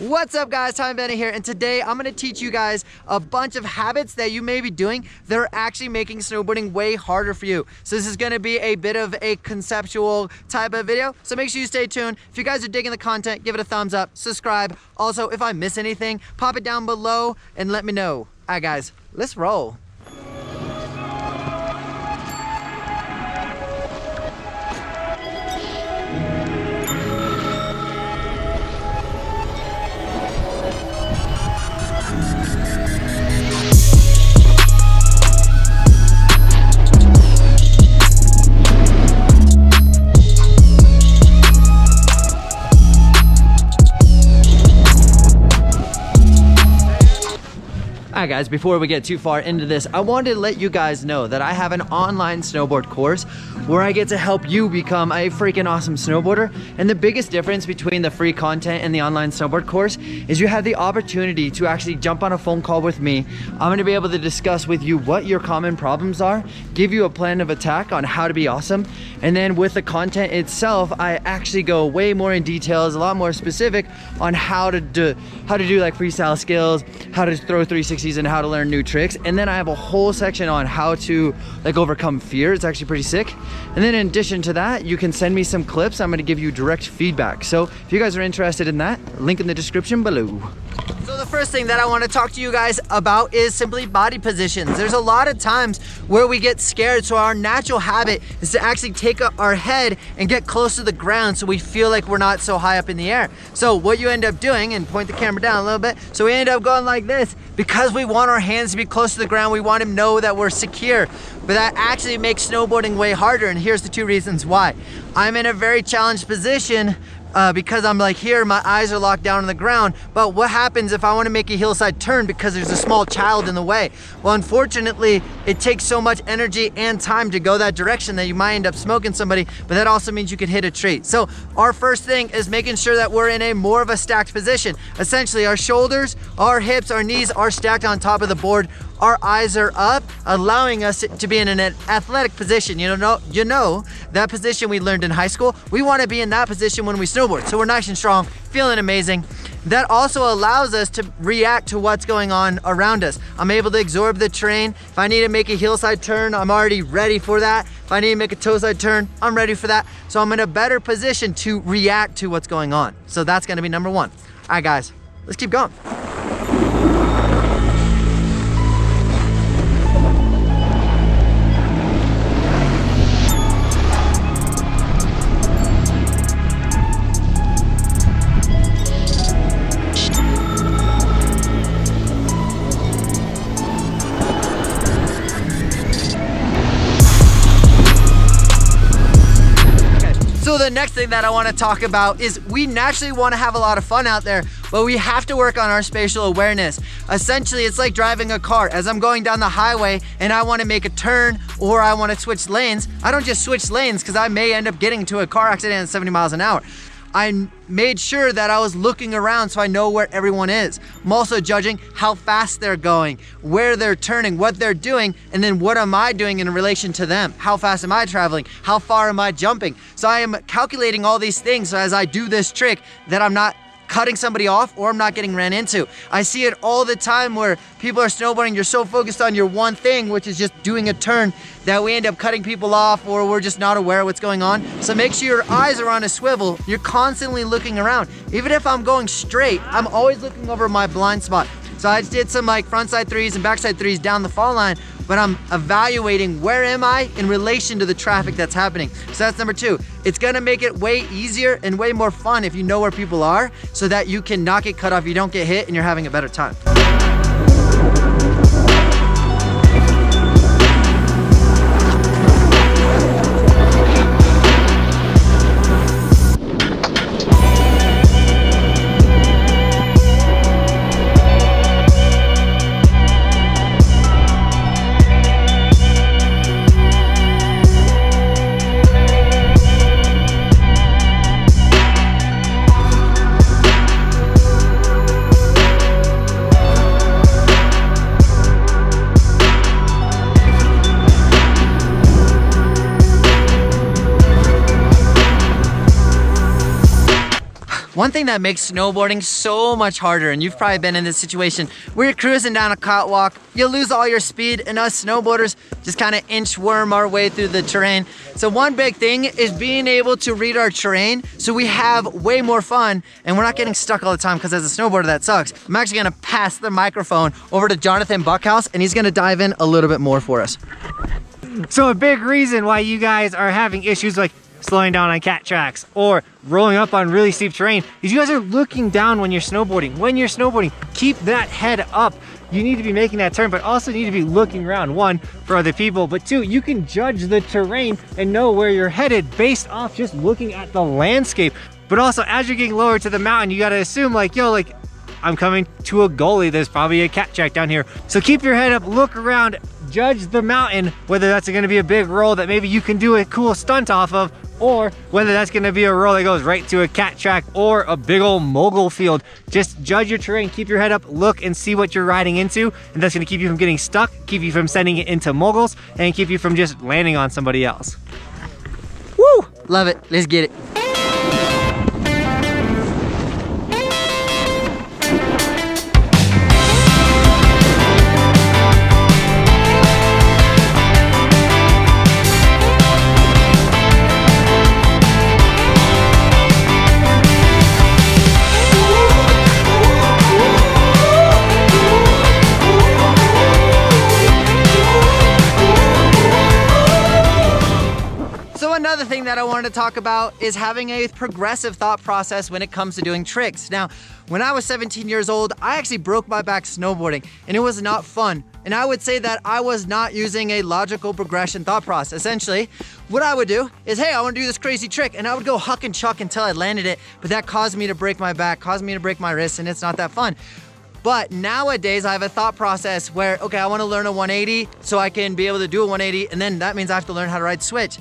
What's up guys, Tommy Bennett here, and today I'm going to teach you guys a bunch of habits that you may be doing that are actually making snowboarding way harder for you. So this is going to be a bit of a conceptual type of video, so make sure you stay tuned. If you guys are digging the content, give it a thumbs up, subscribe. Also, if I miss anything, pop it down below and let me know. Alright guys, let's roll. Alright guys, before we get too far into this, I wanted to let you guys know that I have an online snowboard course where I get to help you become a freaking awesome snowboarder. And the biggest difference between the free content and the online snowboard course is you have the opportunity to actually jump on a phone call with me. I'm going to be able to discuss with you what your common problems are, give you a plan of attack on how to be awesome, and then with the content itself, I actually go way more in details, a lot more specific on how to do like freestyle skills, how to throw 360s, and how to learn new tricks. And then I have a whole section on how to like overcome fear. It's actually pretty sick. And then in addition to that, you can send me some clips. I'm going to give you direct feedback. So if you guys are interested in that, link in the description below. So the first thing that I want to talk to you guys about is simply body positions. There's a lot of times where we get scared, so our natural habit is to actually take up our head and get close to the ground so we feel like we're not so high up in the air. So what you end up doing, and point the camera down a little bit, so we end up going like this because we want our hands to be close to the ground. We want to know that we're secure, but that actually makes snowboarding way harder, and here's the two reasons why. I'm in a very challenged position because I'm like here, my eyes are locked down on the ground. But what happens if I want to make a hillside turn because there's a small child in the way? Well, unfortunately, it takes so much energy and time to go that direction that you might end up smoking somebody, but that also means you could hit a tree. So our first thing is making sure that we're in a more of a stacked position. Essentially, our shoulders, our hips, our knees are stacked on top of the board. Our eyes are up, allowing us to be in an athletic position. You know that position we learned in high school? We want to be in that position when we snowboard. So we're nice and strong, feeling amazing. That also allows us to react to what's going on around us. I'm able to absorb the terrain. If I need to make a hillside turn, I'm already ready for that. If I need to make a toeside turn, I'm ready for that. So I'm in a better position to react to what's going on. So that's gonna be number one. All right, guys, let's keep going. So the next thing that I want to talk about is we naturally want to have a lot of fun out there, but we have to work on our spatial awareness. Essentially, it's like driving a car. As I'm going down the highway and I want to make a turn or I want to switch lanes, I don't just switch lanes because I may end up getting into a car accident at 70 miles an hour. I made sure that I was looking around so I know where everyone is. I'm also judging how fast they're going, where they're turning, what they're doing, and then what am I doing in relation to them? How fast am I traveling? How far am I jumping? So I am calculating all these things so as I do this trick that I'm not cutting somebody off or I'm not getting ran into. I see it all the time where people are snowboarding, you're so focused on your one thing, which is just doing a turn, that we end up cutting people off or we're just not aware of what's going on. So make sure your eyes are on a swivel. You're constantly looking around. Even if I'm going straight, I'm always looking over my blind spot. So I did some like frontside threes and backside threes down the fall line, but I'm evaluating where am I in relation to the traffic that's happening. So that's number two. It's gonna make it way easier and way more fun if you know where people are so that you can not get cut off, you don't get hit, and you're having a better time. One thing that makes snowboarding so much harder, and you've probably been in this situation where you're cruising down a catwalk, you lose all your speed, and us snowboarders just kind of inchworm our way through the terrain. So one big thing is being able to read our terrain so we have way more fun and we're not getting stuck all the time, because as a snowboarder that sucks. I'm actually gonna pass the microphone over to Johnathan Buckhouse and he's gonna dive in a little bit more for us. So a big reason why you guys are having issues like slowing down on cat tracks or rolling up on really steep terrain is you guys are looking down when you're snowboarding. When you're snowboarding, keep that head up. You need to be making that turn, but also need to be looking around, one, for other people, but two, you can judge the terrain and know where you're headed based off just looking at the landscape. But also, as you're getting lower to the mountain, you gotta assume like, yo, like, I'm coming to a gully, there's probably a cat track down here. So keep your head up, look around, judge the mountain, whether that's gonna be a big roll that maybe you can do a cool stunt off of, or whether that's gonna be a roll that goes right to a cat track or a big old mogul field. Just judge your terrain, keep your head up, look and see what you're riding into, and that's gonna keep you from getting stuck, keep you from sending it into moguls, and keep you from just landing on somebody else. Woo! Love it, let's get it. Another thing that I wanted to talk about is having a progressive thought process when it comes to doing tricks. Now, when I was 17 years old, I actually broke my back snowboarding and it was not fun. And I would say that I was not using a logical progression thought process. Essentially, what I would do is, hey, I want to do this crazy trick, and I would go huck and chuck until I landed it, but that caused me to break my back, caused me to break my wrist, and it's not that fun. But nowadays I have a thought process where, okay, I want to learn a 180 so I can be able to do a 180, and then that means I have to learn how to ride switch.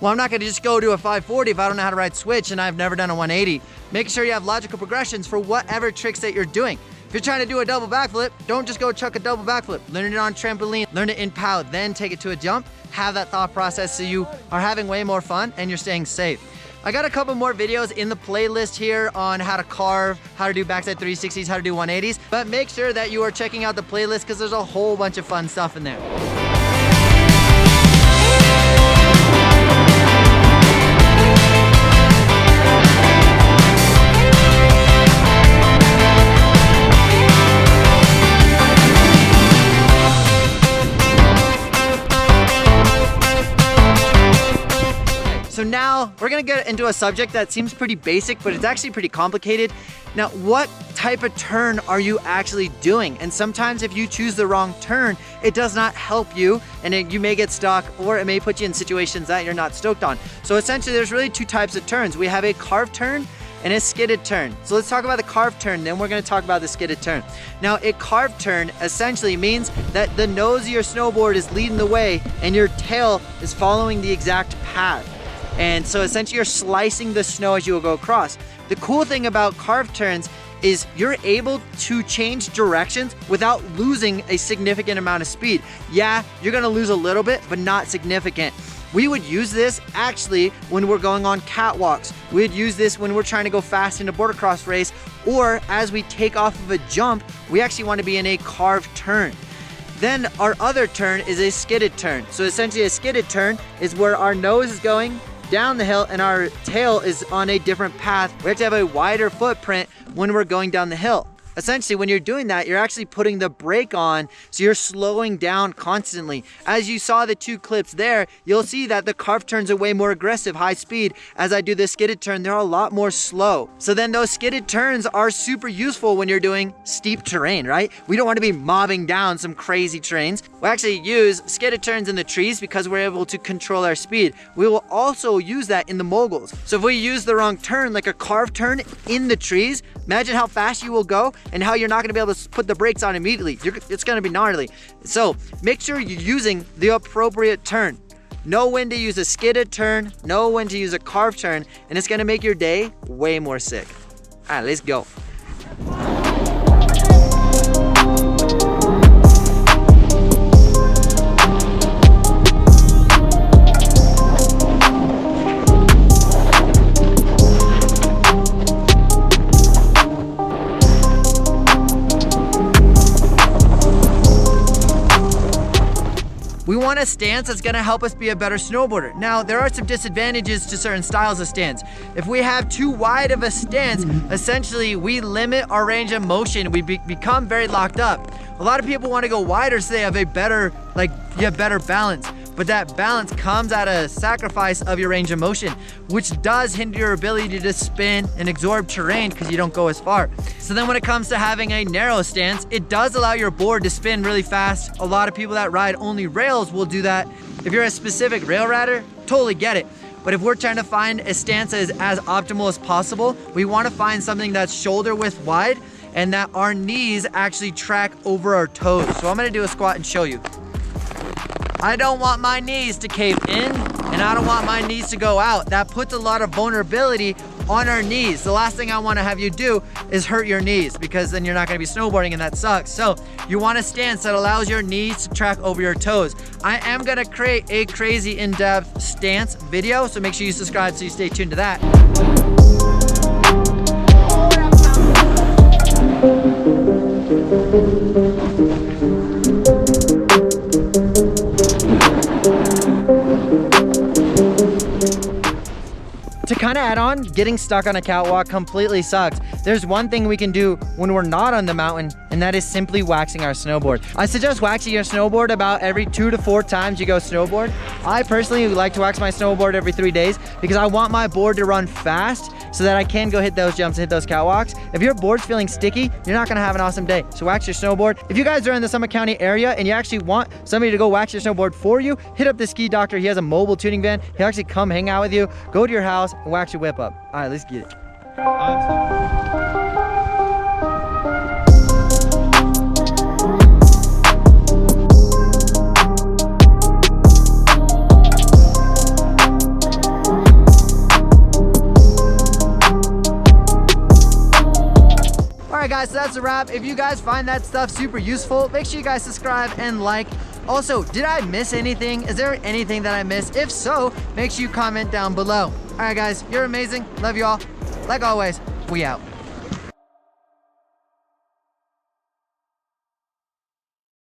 Well, I'm not gonna just go to a 540 if I don't know how to ride switch and I've never done a 180. Make sure you have logical progressions for whatever tricks that you're doing. If you're trying to do a double backflip, don't just go chuck a double backflip. Learn it on trampoline, learn it in POW, then take it to a jump. Have that thought process so you are having way more fun and you're staying safe. I got a couple more videos in the playlist here on how to carve, how to do backside 360s, how to do 180s, but make sure that you are checking out the playlist because there's a whole bunch of fun stuff in there. So now we're gonna get into a subject that seems pretty basic, but it's actually pretty complicated. Now, what type of turn are you actually doing? And sometimes if you choose the wrong turn, it does not help you and you may get stuck, or it may put you in situations that you're not stoked on. So essentially there's really two types of turns. We have a carved turn and a skidded turn. So let's talk about the carved turn, then we're gonna talk about the skidded turn. Now, a carved turn essentially means that the nose of your snowboard is leading the way and your tail is following the exact path. And so essentially you're slicing the snow as you go across. The cool thing about carved turns is you're able to change directions without losing a significant amount of speed. Yeah, you're gonna lose a little bit, but not significant. We would use this actually when we're going on catwalks. We'd use this when we're trying to go fast in a border cross race, or as we take off of a jump, we actually want to be in a carved turn. Then our other turn is a skidded turn. So essentially a skidded turn is where our nose is going down the hill and our tail is on a different path. We have to have a wider footprint when we're going down the hill. Essentially, when you're doing that, you're actually putting the brake on, so you're slowing down constantly. As you saw the two clips there, you'll see that the carved turns are way more aggressive, high speed. As I do the skidded turn, they're a lot more slow. So then those skidded turns are super useful when you're doing steep terrain, right? We don't want to be mobbing down some crazy terrains. We actually use skidded turns in the trees because we're able to control our speed. We will also use that in the moguls. So if we use the wrong turn, like a carved turn in the trees, imagine how fast you will go and how you're not gonna be able to put the brakes on immediately. It's gonna be gnarly. So make sure you're using the appropriate turn. Know when to use a skidded turn, know when to use a carved turn, and it's gonna make your day way more sick. All right, let's go. We want a stance that's gonna help us be a better snowboarder. Now, there are some disadvantages to certain styles of stance. If we have too wide of a stance, essentially we limit our range of motion. We become very locked up. A lot of people wanna go wider so they have a better, you have better balance. But that balance comes at a sacrifice of your range of motion, which does hinder your ability to spin and absorb terrain because you don't go as far. So then when it comes to having a narrow stance, it does allow your board to spin really fast. A lot of people that ride only rails will do that. If you're a specific rail rider, totally get it. But if we're trying to find a stance that is as optimal as possible, we want to find something that's shoulder width wide and that our knees actually track over our toes. So I'm gonna do a squat and show you. I don't want my knees to cave in and I don't want my knees to go out. That puts a lot of vulnerability on our knees. The last thing I want to have you do is hurt your knees because then you're not going to be snowboarding and that sucks. So you want a stance that allows your knees to track over your toes. I am going to create a crazy in-depth stance video, so make sure you subscribe so you stay tuned to that. To kind of add on, getting stuck on a catwalk completely sucks. There's one thing we can do when we're not on the mountain, and that is simply waxing our snowboard. I suggest waxing your snowboard about every 2 to 4 times you go snowboard. I personally like to wax my snowboard every 3 days because I want my board to run fast so that I can go hit those jumps and hit those catwalks. If your board's feeling sticky, you're not gonna have an awesome day. So wax your snowboard. If you guys are in the Summit County area and you actually want somebody to go wax your snowboard for you, hit up the Ski Doctor. He has a mobile tuning van. He'll actually come hang out with you, go to your house and wax your whip up. All right, let's get it. Alright guys, so that's a wrap. If you guys find that stuff super useful, make sure you guys subscribe and like. Also, did I miss anything? Is there anything that I missed? If so, make sure you comment down below. Alright guys, you're amazing. Love you all. Like always, we out.